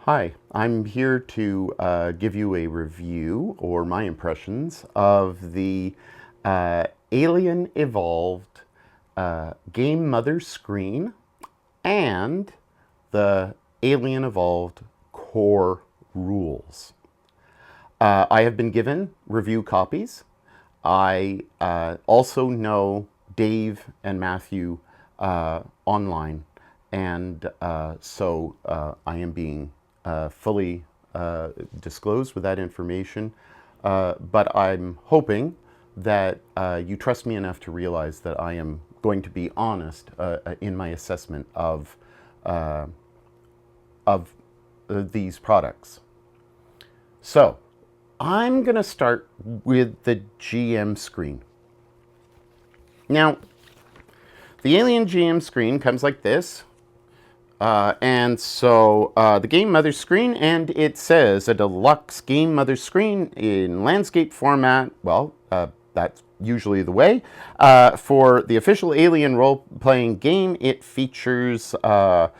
Hi, I'm here to give you a review or my impressions of the Alien Evolved Game Mother screen and the Alien Evolved core rules. I have been given review copies. I also know Dave and Matthew online, and I am being fully disclosed with that information. But I'm hoping that you trust me enough to realize that I am going to be honest in my assessment of these products. So, I'm going to start with the GM screen. Now, the Alien GM screen comes like this. The Game Mother screen, and it says a deluxe Game Mother screen in landscape format. Well, that's usually the way. For the official Alien role-playing game, it features the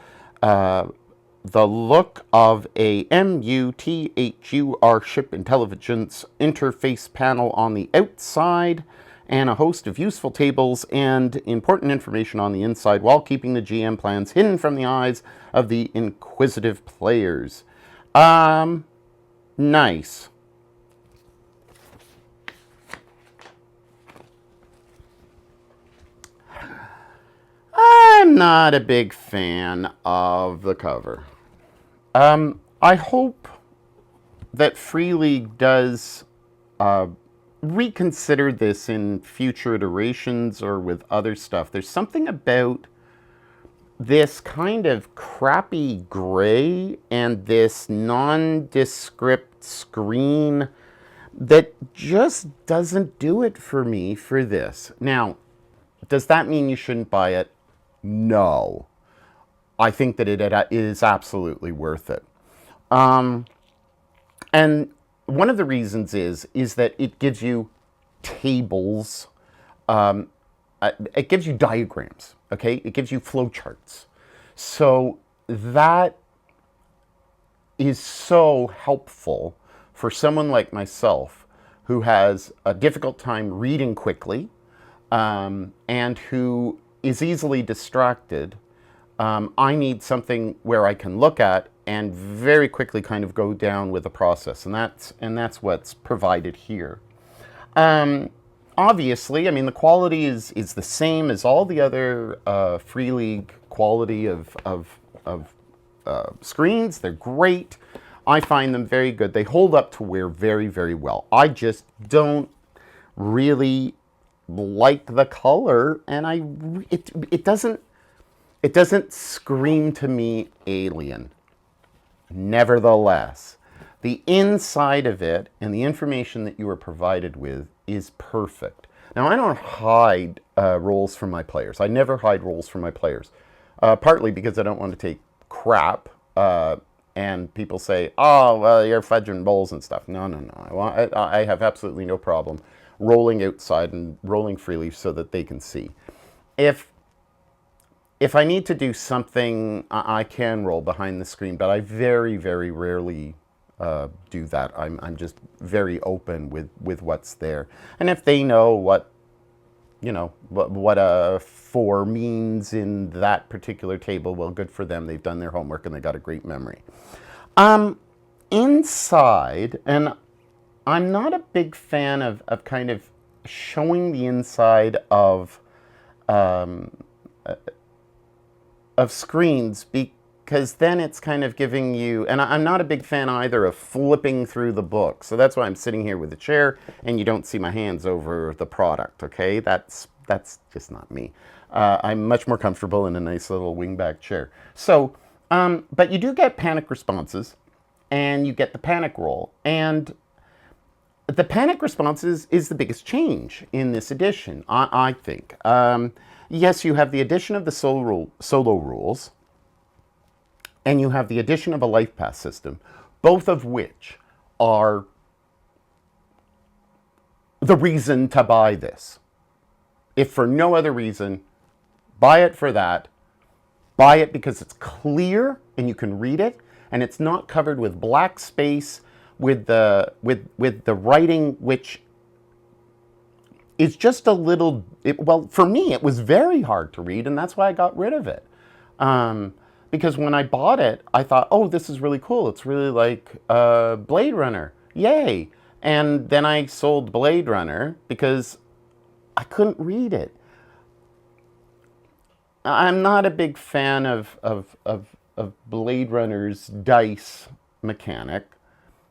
look of a MUTHUR ship intelligence interface panel on the outside, and a host of useful tables and important information on the inside while keeping the GM plans hidden from the eyes of the inquisitive players. Nice. I'm not a big fan of the cover. I hope that Free League does reconsider this in future iterations or with other stuff. There's something about this kind of crappy gray and this nondescript screen that just doesn't do it for me for this. Now, does that mean you shouldn't buy it? No. I think that it is absolutely worth it. And one of the reasons is that it gives you tables, it gives you diagrams, okay? It gives you flowcharts. So that is so helpful for someone like myself who has a difficult time reading quickly and who is easily distracted. I need something where I can look at and very quickly kind of go down with the process, and that's what's provided here. Obviously, I mean, the quality is the same as all the other Free League quality of screens. They're great. I find them very good. They hold up to wear very, very well. I just don't really like the color, and it doesn't scream to me Alien. Nevertheless, the inside of it and the information that you are provided with is perfect. Now, I don't hide roles from my players. I never hide roles from my players, partly because I don't want to take crap. And people say, "Oh, well, you're fudging bowls and stuff." No, no, no. I have absolutely no problem rolling outside and rolling freely so that they can see. If I need to do something, I can roll behind the screen, but I very, very rarely do that. I'm just very open with what's there. And if they know what a 4 means in that particular table, well, good for them. They've done their homework and they got a great memory. Inside, and I'm not a big fan of kind of showing the inside of screens, because then it's kind of giving you, and I'm not a big fan either of flipping through the book. So that's why I'm sitting here with a chair and you don't see my hands over the product, okay? That's just not me. I'm much more comfortable in a nice little wingback chair. So, but you do get panic responses and you get the panic roll. And the panic responses is the biggest change in this edition, I think. Yes, you have the addition of the solo rules, and you have the addition of a life path system, both of which are the reason to buy this. If for no other reason, buy it for that. Buy it because it's clear and you can read it. and it's not covered with black space with the writing, which is just a little, well, for me, it was very hard to read, and that's why I got rid of it. Because when I bought it, I thought, oh, this is really cool. It's really like Blade Runner. Yay. And then I sold Blade Runner because I couldn't read it. I'm not a big fan of Blade Runner's dice mechanic,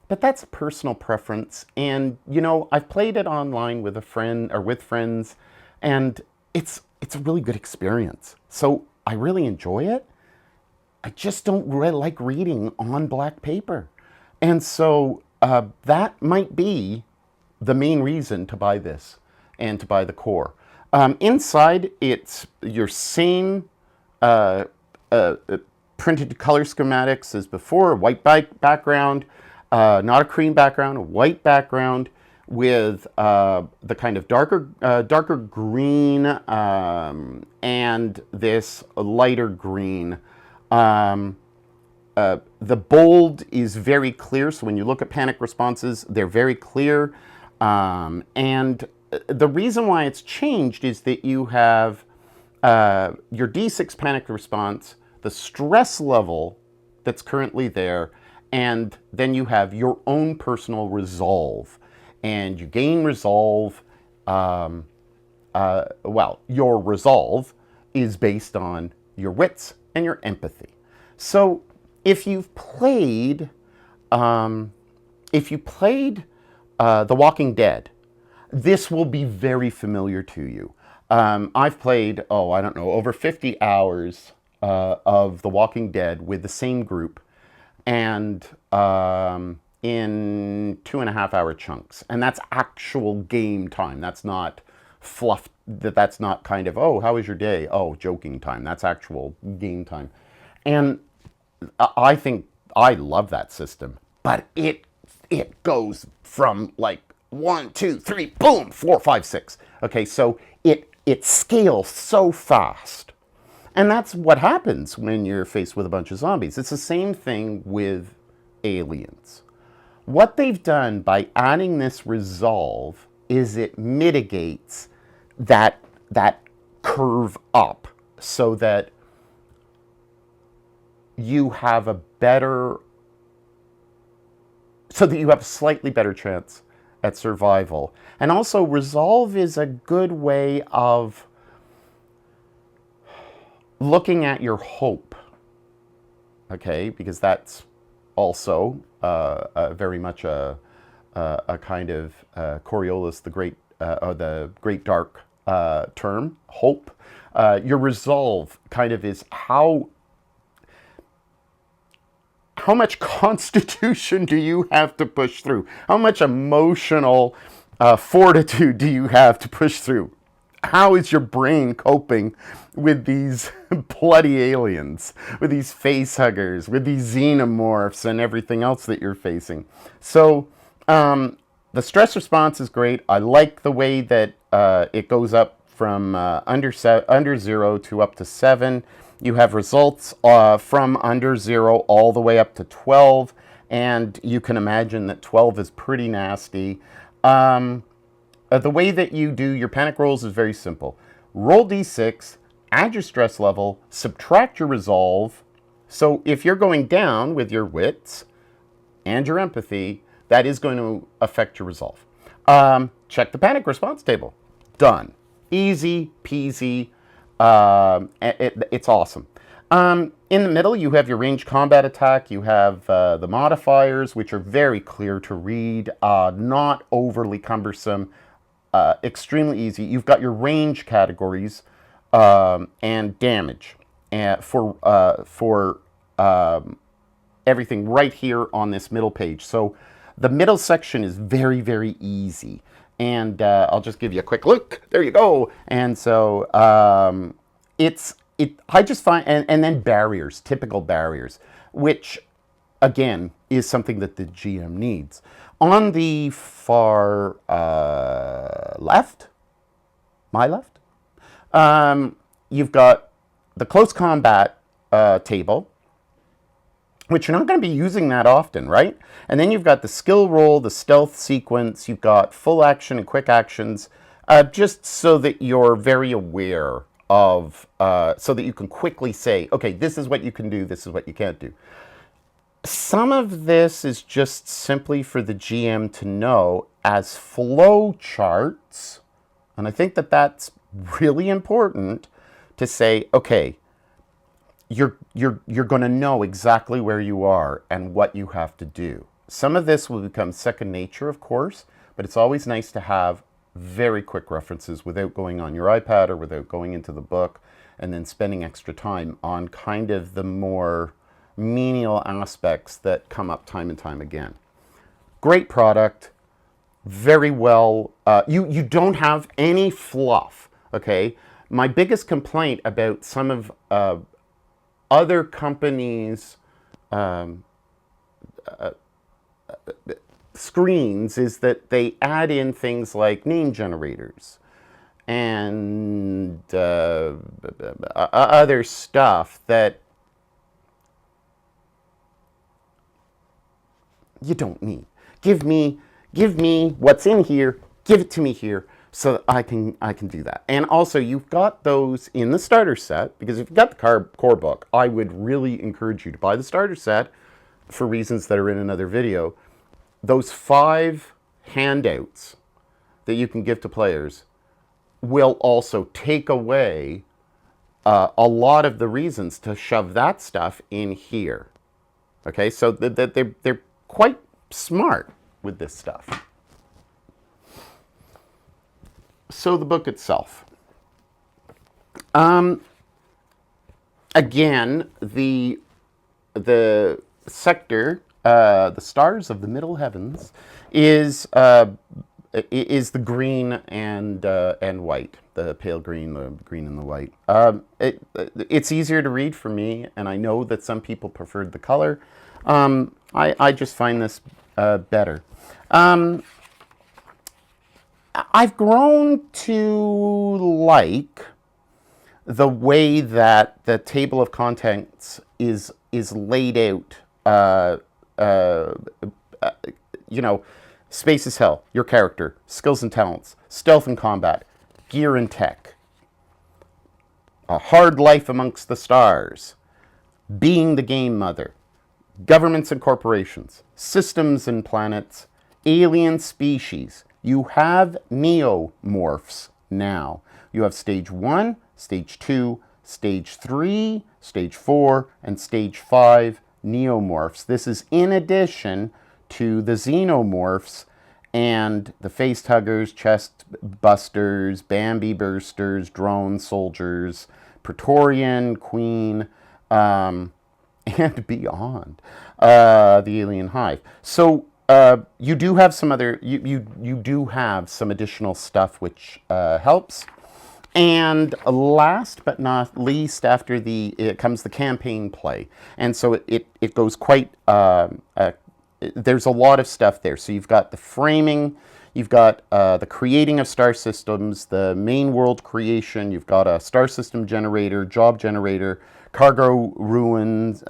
but that's a personal preference. And, you know, I've played it online with a friend or with friends, and it's a really good experience. So I really enjoy it. I just don't really like reading on black paper. And so that might be the main reason to buy this and to buy the core. Inside, it's your same printed color schematics as before, a white background, not a cream background, a white background with the kind of darker green and this lighter green. The bold is very clear, so when you look at panic responses, they're very clear. And the reason why it's changed is that you have your D6 panic response, the stress level that's currently there, and then you have your own personal resolve. And you gain resolve, well, your resolve is based on your wits and your empathy. So if you've played, The Walking Dead, this will be very familiar to you. I've played, I don't know, over 50 hours of The Walking Dead with the same group, and in 2.5-hour chunks. And that's actual game time. That's not fluff. That's not kind of, oh, how was your day? Oh, joking time. That's actual game time. And I think I love that system. But it goes from like 1, 2, 3, boom, 4, 5, 6. Okay, so it scales so fast. And that's what happens when you're faced with a bunch of zombies. It's the same thing with aliens. What they've done by adding this resolve is it mitigates that curve up so that you have a slightly better chance at survival. And also, resolve is a good way of looking at your hope, okay? Because that's also very much a kind of Coriolis, the Great Dark term, hope. Your resolve kind of is how much constitution do you have to push through? How much emotional fortitude do you have to push through? How is your brain coping with these bloody aliens, with these face huggers, with these xenomorphs and everything else that you're facing? So the stress response is great. I like the way that it goes up from under 0 to up to 7. You have results from under 0 all the way up to 12, and you can imagine that 12 is pretty nasty. The way that you do your panic rolls is very simple. Roll d6, add your stress level, subtract your resolve. So if you're going down with your wits and your empathy, that is going to affect your resolve. Check the panic response table. Done. Easy peasy. It's awesome. In the middle, you have your ranged combat attack. You have the modifiers, which are very clear to read, not overly cumbersome, extremely easy. You've got your range categories and damage for everything right here on this middle page. So the middle section is very, very easy. And I'll just give you a quick look. There you go. And so I just find, and then barriers, typical barriers, which again is something that the GM needs. On the far left, my left, you've got the close combat table, which you're not going to be using that often, right? And then you've got the skill roll, the stealth sequence, you've got full action and quick actions, just so that you're very aware of, so that you can quickly say, okay, this is what you can do, this is what you can't do. Some of this is just simply for the GM to know as flow charts, and I think that that's really important to say, okay, you're going to know exactly where you are and what you have to do. Some of this will become second nature, of course, but it's always nice to have very quick references without going on your iPad or without going into the book and then spending extra time on kind of the more menial aspects that come up time and time again. Great product, very well. You don't have any fluff, okay? My biggest complaint about some of other companies' screens is that they add in things like name generators and other stuff that you don't need. Give me what's in here. Give it to me here, so that I can do that. And also, you've got those in the starter set, because if you've got the core book, I would really encourage you to buy the starter set for reasons that are in another video. Those 5 handouts that you can give to players will also take away a lot of the reasons to shove that stuff in here. Okay, so they're quite smart with this stuff. So the book itself. Again, the sector, the stars of the middle heavens, is the green and white, the pale green, the green and the white. It's easier to read for me, and I know that some people preferred the color. I just find this better. I've grown to like the way that the table of contents is laid out. You know, space is hell, your character, skills and talents, stealth and combat, gear and tech, a hard life amongst the stars, being the game mother, governments and corporations, systems and planets, alien species. You have neomorphs now. You have stage 1, stage 2, stage 3, stage 4, and stage 5 neomorphs. This is in addition to the xenomorphs and the face huggers, chest busters, Bambi bursters, drone soldiers, Praetorian, Queen, and beyond, the alien hive. So you do have some other, you do have some additional stuff which helps. And last but not least, after it comes the campaign play. And so it goes quite, there's a lot of stuff there. So you've got the framing, you've got the creating of star systems, the main world creation, you've got a star system generator, job generator, cargo runs,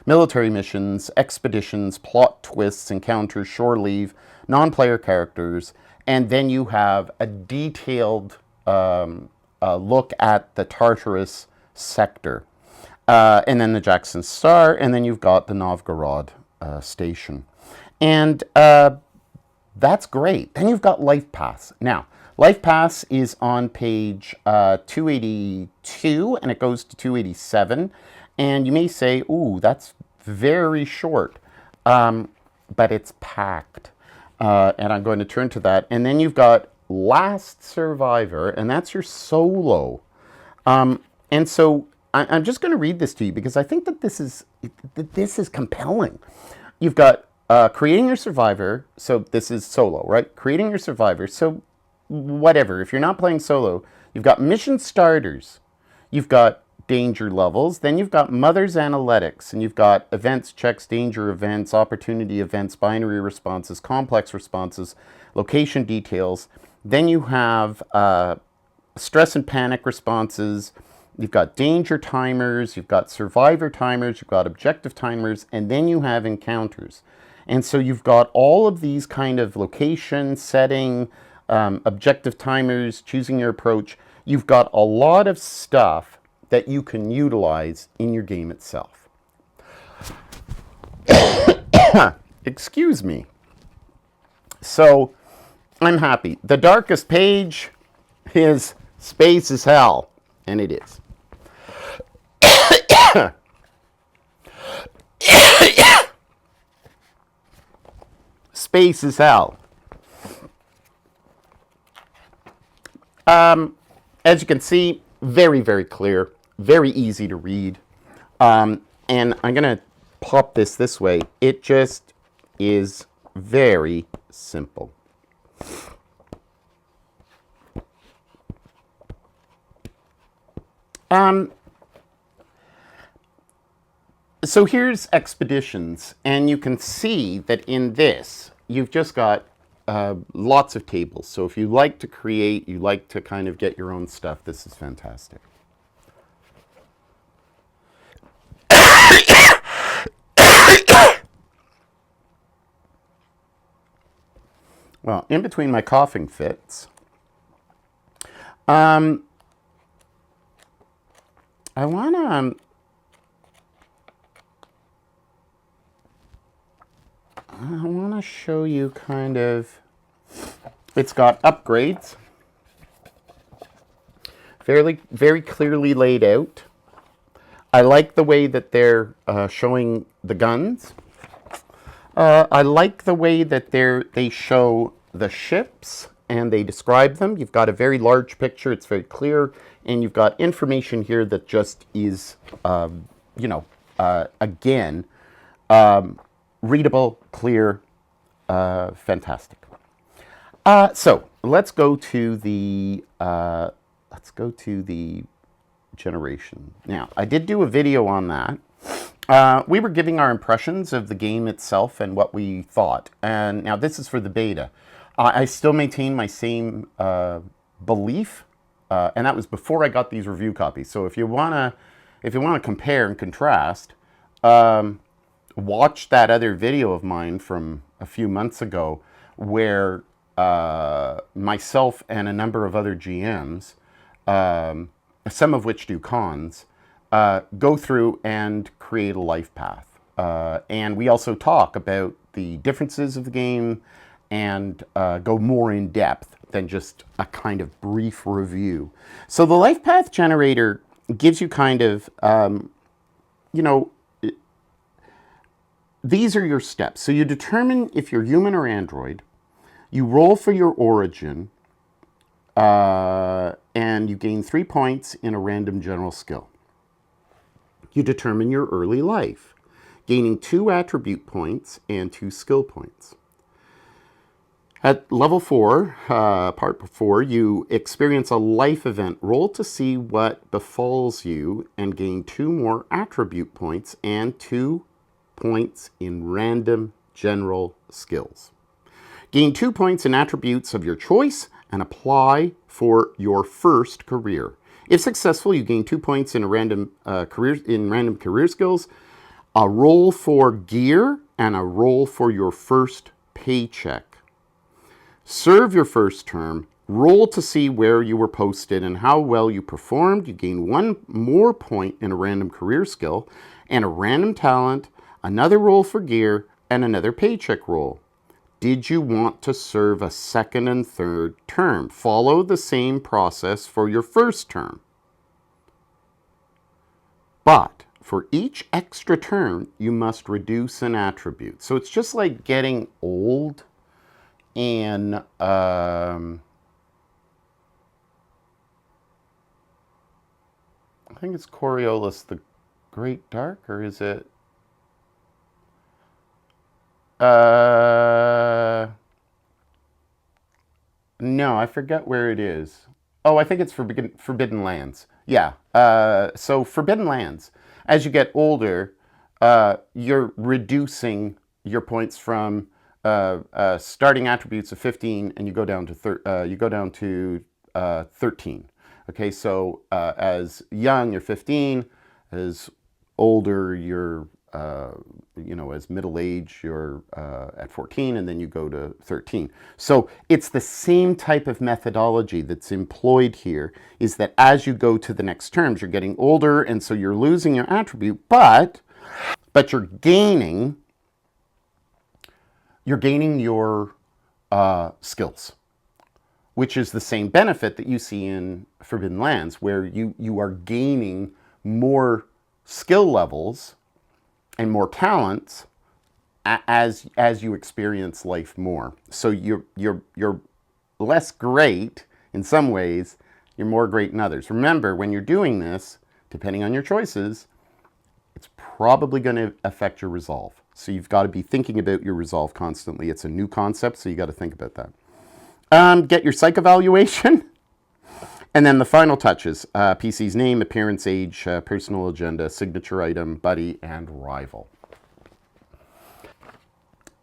military missions, expeditions, plot twists, encounters, shore leave, non-player characters, and then you have a detailed look at the Tartarus sector, and then the Jackson Star, and then you've got the Novgorod station. And that's great. Then you've got Life Paths. Now, Life Paths is on page 282, and it goes to 287. And you may say, ooh, that's very short. But it's packed. And I'm going to turn to that. And then you've got Last Survivor, and that's your solo. And so I'm just going to read this to you because I think that this is compelling. You've got creating your survivor. So this is solo, right? Creating your survivor. So whatever, if you're not playing solo, you've got mission starters, you've got danger levels, then you've got mother's analytics, and you've got events, checks, danger events, opportunity events, binary responses, complex responses, location details. Then you have stress and panic responses, You've got danger timers, you've got survivor timers, you've got objective timers, and then you have encounters. And so you've got all of these kind of location, setting, objective timers, choosing your approach. You've got a lot of stuff that you can utilize in your game itself. Excuse me. So I'm happy. The darkest page is Space is Hell, and it is. Space is Hell. As you can see, very, very clear, very easy to read. And I'm going to pop this way. It just is very simple. So here's Expeditions, and you can see that in this, you've just got lots of tables. So if you like to create, you like to kind of get your own stuff, this is fantastic. Well, in between my coughing fits, I want to show you kind of, it's got upgrades, very clearly laid out. I like the way that they're showing the guns. I like the way that they show the ships and they describe them. You've got a very large picture, it's very clear, and you've got information here that just is, again, readable, clear, fantastic. So let's go to the generation. Now, I did do a video on that. We were giving our impressions of the game itself and what we thought. And now this is for the beta. I still maintain my same belief, and that was before I got these review copies. So if you wanna compare and contrast, watch that other video of mine from a few months ago, where myself and a number of other GMs, some of which do cons, go through and create a life path. And we also talk about the differences of the game and go more in depth than just a kind of brief review. So the life path generator gives you kind of, these are your steps. So you determine if you're human or android, you roll for your origin, and you gain 3 points in a random general skill. You determine your early life, gaining 2 attribute points and 2 skill points. At level 4, part 4, you experience a life event. Roll to see what befalls you and gain 2 more attribute points and 2 points in random general skills. Gain 2 points in attributes of your choice and apply for your first career. If successful, you gain 2 points in a random career skills, a roll for gear, and a roll for your first paycheck. Serve your first term, roll to see where you were posted and how well you performed. You gain 1 more point in a random career skill and a random talent, another roll for gear, and another paycheck roll. Did you want to serve a second and third term? Follow the same process for your first term. But for each extra term, you must reduce an attribute. So it's just like getting old in I think it's Coriolis the Great Dark, or is it? No, I forget where it is. Oh, I think it's Forbidden Lands. Yeah. So Forbidden Lands, as you get older, you're reducing your points from starting attributes of 15, and you go down to 13. Okay, so as young, you're 15. As older, you're, as middle age, you're at 14, and then you go to 13. So it's the same type of methodology that's employed here, is that as you go to the next terms, you're getting older, and so you're losing your attribute, but you're gaining your skills, which is the same benefit that you see in Forbidden Lands, where you are gaining more skill levels and more talents as you experience life more. So you're less great in some ways, you're more great in others. Remember, when you're doing this, depending on your choices, it's probably going to affect your resolve. So you've got to be thinking about your resolve constantly. It's a new concept, so you got to think about that. Get your psych evaluation. And then the final touches, PC's name, appearance, age, personal agenda, signature item, buddy, and rival.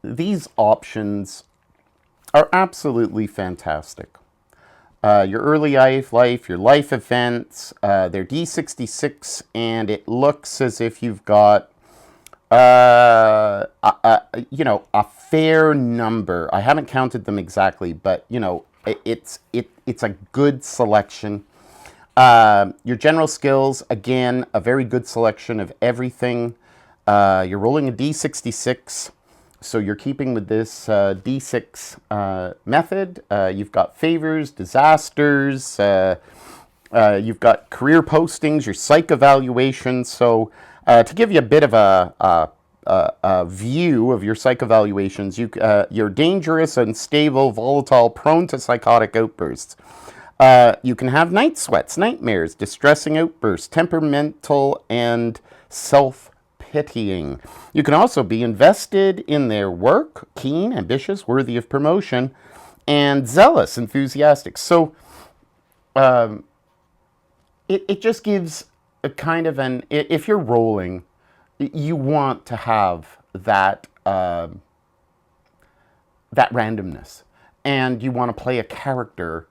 These options are absolutely fantastic. Your early life, your life events, they're D66, and it looks as if you've got a fair number. I haven't counted them exactly, but it's a good selection. Your general skills, again, a very good selection of everything. You're rolling a D66, so you're keeping with this D6 method. You've got favors, disasters. You've got career postings, your psych evaluation. So to give you a bit of a view of your psych evaluations, you're dangerous, unstable, volatile, prone to psychotic outbursts. You can have night sweats, nightmares, distressing outbursts, temperamental, and self-pitying. You can also be invested in their work, keen, ambitious, worthy of promotion, and zealous, enthusiastic. So it just gives a kind of if you're rolling, you want to have that randomness, and you want to play a character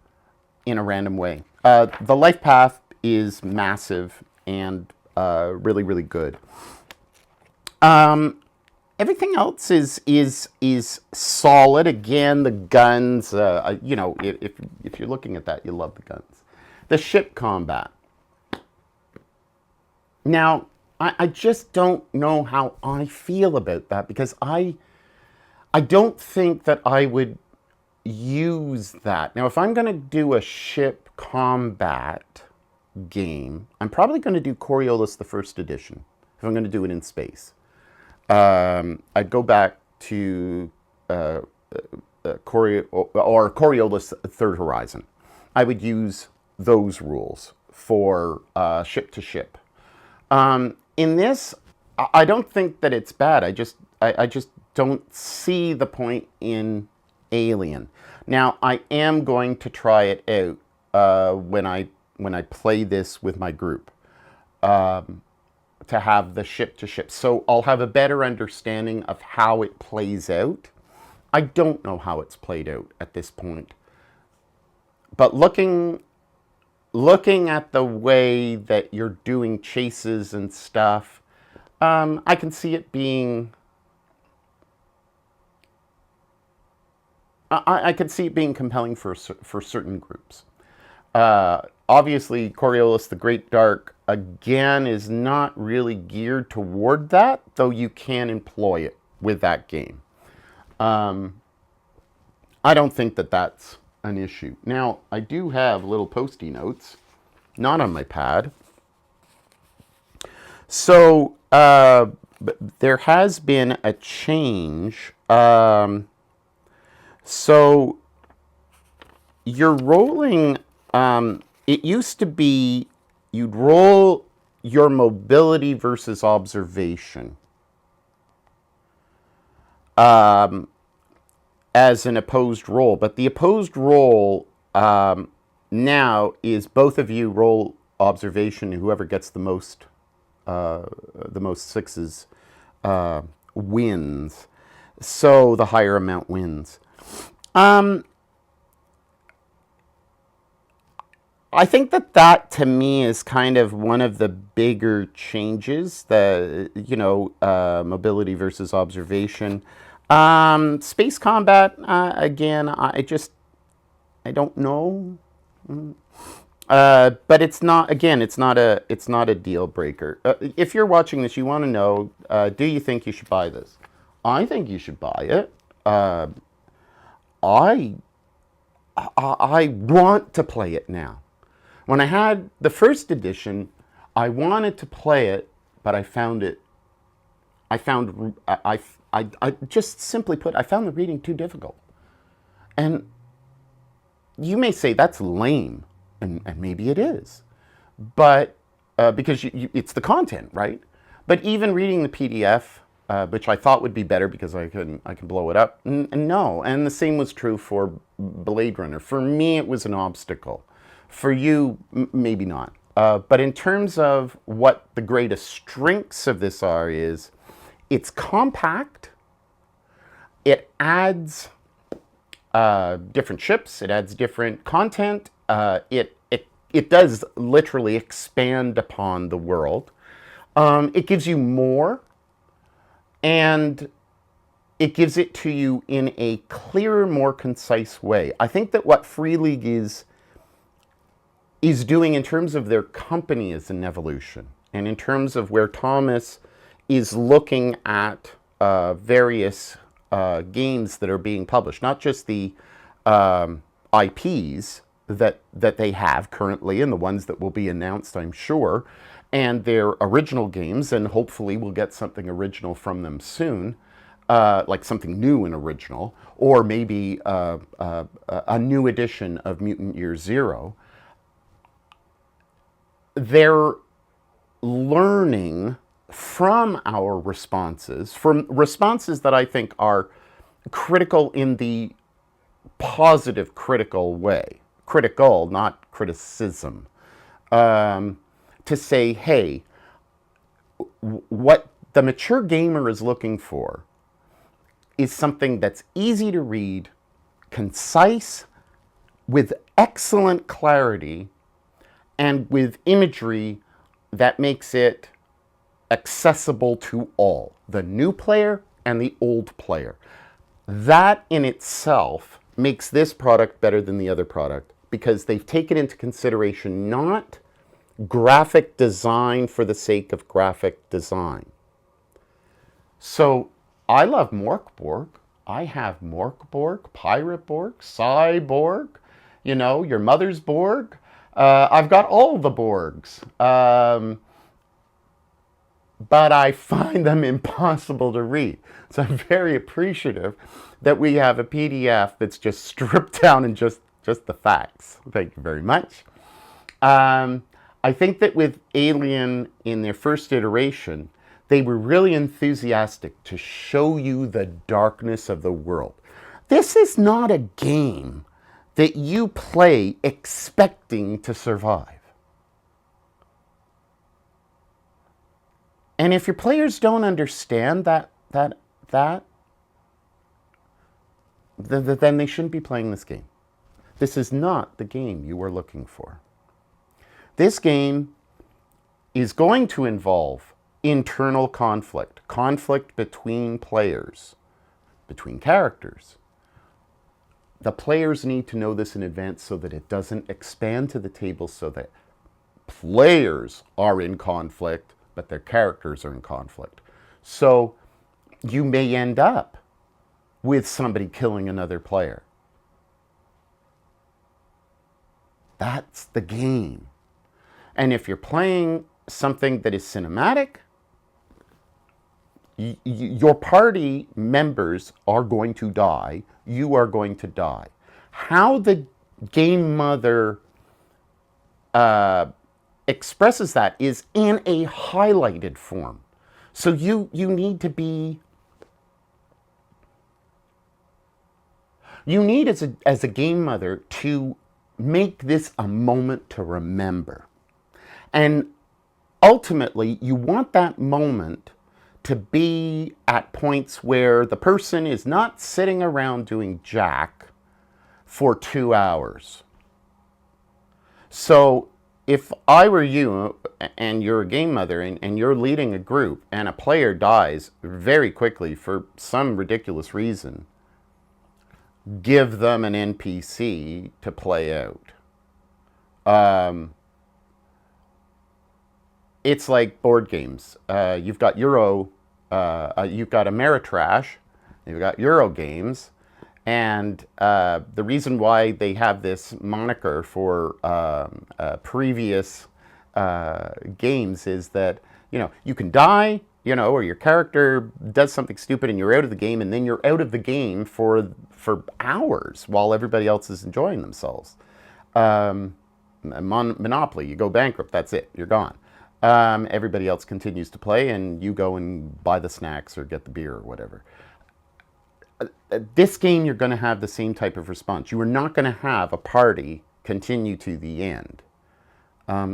in a random way. The life path is massive and really, really good. Everything else is solid. Again, the guns. If you're looking at that, you love the guns. The ship combat. Now, I just don't know how I feel about that, because I don't think that I would use that. Now, if I'm going to do a ship combat game, I'm probably going to do Coriolis the First Edition, if I'm going to do it in space. I'd go back to Coriolis Third Horizon. I would use those rules for ship to ship. In this, I don't think that it's bad. I just don't see the point in Alien. Now, I am going to try it out when I play this with my group, to have the ship to ship. So I'll have a better understanding of how it plays out. I don't know how it's played out at this point. But looking at the way that you're doing chases and stuff, I can see it being... I could see it being compelling for certain groups. Obviously, Coriolis the Great Dark, again, is not really geared toward that, though you can employ it with that game. I don't think that that's an issue. Now, I do have little post-it notes, not on my pad. So, there has been a change. So, you're rolling... it used to be you'd roll your mobility versus observation as an opposed roll. But the opposed roll now is both of you roll observation, and whoever gets the most sixes wins. So the higher amount wins. I think that that to me is kind of one of the bigger changes. The mobility versus observation, space combat. Again, I don't know. But it's not. Again, it's not a deal breaker. If you're watching this, you want to know: do you think you should buy this? I think you should buy it. I I want to play it now. When I had the first edition, I wanted to play it, but I found it. I just simply put, I found the reading too difficult. And you may say that's lame, and maybe it is, but because it's the content, right? But even reading the PDF, which I thought would be better because I can blow it up, no. And the same was true for Blade Runner. For me, it was an obstacle. For you, maybe not. But in terms of what the greatest strengths of this are, is it's compact. It adds different ships. It adds different content. It does literally expand upon the world. It gives you more, and it gives it to you in a clearer, more concise way. I think that what Free League is doing in terms of their company is an evolution, and in terms of where Thomas is looking at various games that are being published, not just the IPs that they have currently and the ones that will be announced, I'm sure, and their original games, and hopefully we'll get something original from them soon, like something new and original, or maybe a new edition of Mutant Year Zero. They're learning from our responses, from responses that I think are critical in the positive, critical way. Critical, not criticism. To say, hey, what the mature gamer is looking for is something that's easy to read, concise, with excellent clarity, and with imagery that makes it accessible to all, the new player and the old player. That in itself makes this product better than the other product, because they've taken into consideration not graphic design for the sake of graphic design. So I love Morkborg. I have Morkborg, Pirate Borg, Cyborg, your mother's Borg. I've got all the Borgs. But I find them impossible to read. So I'm very appreciative that we have a PDF that's just stripped down and just the facts. Thank you very much. I think that with Alien in their first iteration, they were really enthusiastic to show you the darkness of the world. This is not a game that you play expecting to survive. And if your players don't understand that, then they shouldn't be playing this game. This is not the game you were looking for. This game is going to involve internal conflict, conflict between players, between characters. The players need to know this in advance so that it doesn't expand to the table, so that players are in conflict, but their characters are in conflict. So you may end up with somebody killing another player. That's the game. And if you're playing something that is cinematic, your party members are going to die. You are going to die. How the game mother expresses that is in a highlighted form. So you need to be, you need as a game mother to make this a moment to remember. And ultimately, you want that moment to be at points where the person is not sitting around doing jack for 2 hours. So if I were you and you're a game mother and you're leading a group and a player dies very quickly for some ridiculous reason, give them an NPC to play out. It's like board games. You've got you've got Ameritrash, you've got Euro games, and the reason why they have this moniker for previous games is that you can die, or your character does something stupid and you're out of the game, and then you're out of the game for hours while everybody else is enjoying themselves. Monopoly, you go bankrupt, that's it, you're gone. Everybody else continues to play, and you go and buy the snacks or get the beer or whatever. This game, you're going to have the same type of response. You are not going to have a party continue to the end.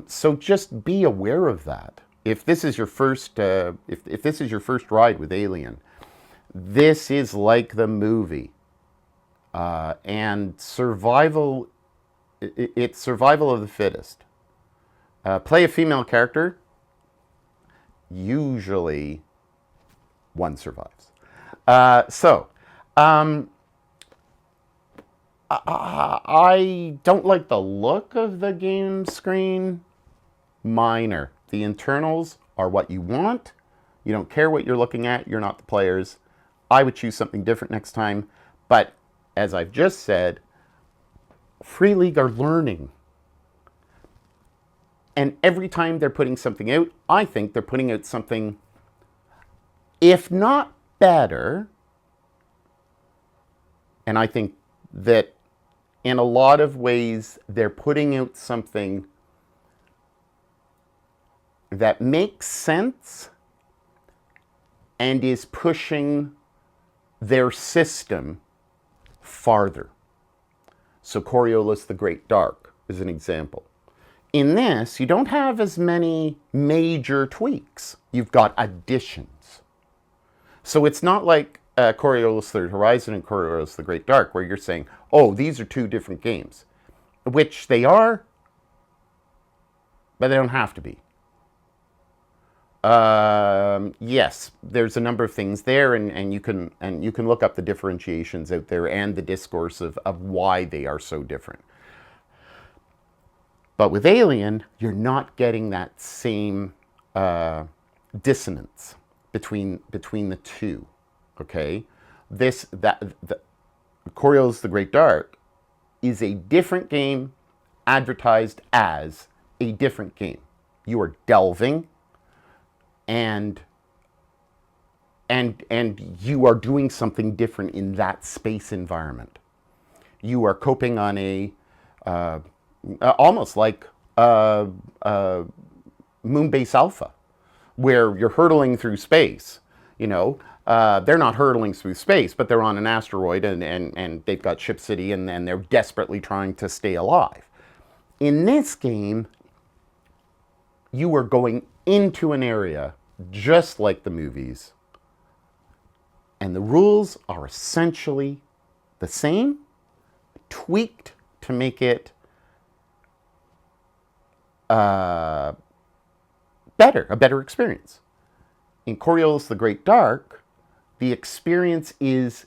So just be aware of that. If this is your first, if this is your first ride with Alien, this is like the movie, and survival. It's survival of the fittest. Play a female character. Usually, one survives. I don't like the look of the game screen. Minor. The internals are what you want. You don't care what you're looking at. You're not the players. I would choose something different next time. But as I've just said, Free League are learning. And every time they're putting something out, I think they're putting out something, if not better. And I think that in a lot of ways, they're putting out something that makes sense and is pushing their system farther. So Coriolis the Great Dark is an example. In this, you don't have as many major tweaks. You've got additions. So it's not like Coriolis Third Horizon and Coriolis the Great Dark, where you're saying, oh, these are two different games. Which they are, but they don't have to be. Yes, there's a number of things there, and you can look up the differentiations out there and the discourse of why they are so different. But with Alien, you're not getting that same dissonance between the two. Okay, Coriolis the Great Dark is a different game advertised as a different game. You are delving, and you are doing something different in that space environment. You are coping on a almost like Moonbase Alpha, where you're hurtling through space. They're not hurtling through space, but they're on an asteroid, and they've got Ship City, and they're desperately trying to stay alive. In this game, you are going into an area just like the movies, and the rules are essentially the same, tweaked to make it better, a better experience. In Coriolis the Great Dark, the experience is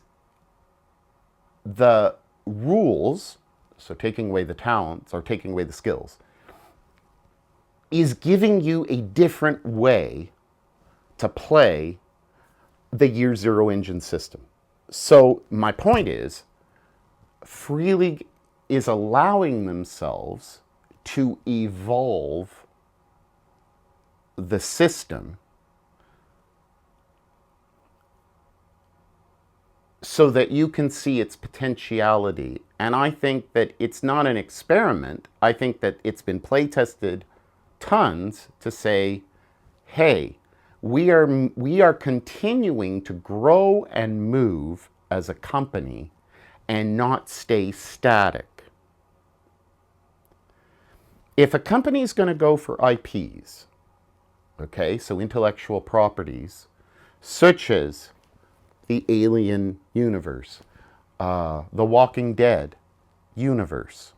the rules, so taking away the talents or taking away the skills, is giving you a different way to play the Year Zero engine system. So my point is, Free League is allowing themselves to evolve the system so that you can see its potentiality. And I think that it's not an experiment. I think that it's been play tested tons to say, hey, we are continuing to grow and move as a company and not stay static. If a company is going to go for IPs, okay, so intellectual properties, such as the Alien universe, the Walking Dead universe,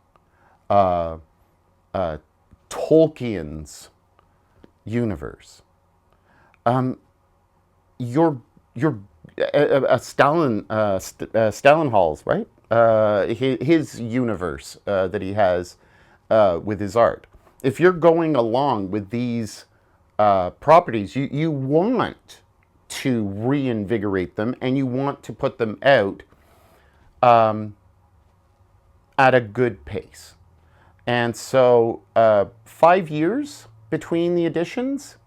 Tolkien's universe. Your Stalin Hall's, right? His universe that he has with his art. If you're going along with these properties, you want to reinvigorate them, and you want to put them out at a good pace. And so 5 years between the editions,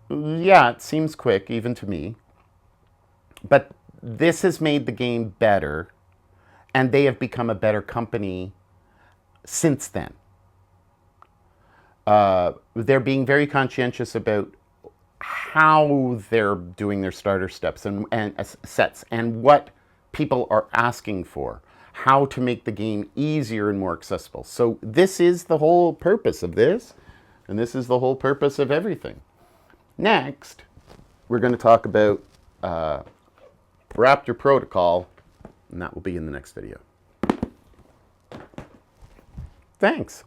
yeah, it seems quick even to me. But this has made the game better, and they have become a better company since then. They're being very conscientious about how they're doing their starter steps and sets, and what people are asking for, how to make the game easier and more accessible. So this is the whole purpose of this, and this is the whole purpose of everything. Next, we're going to talk about Raptor Protocol, and that will be in the next video. Thanks.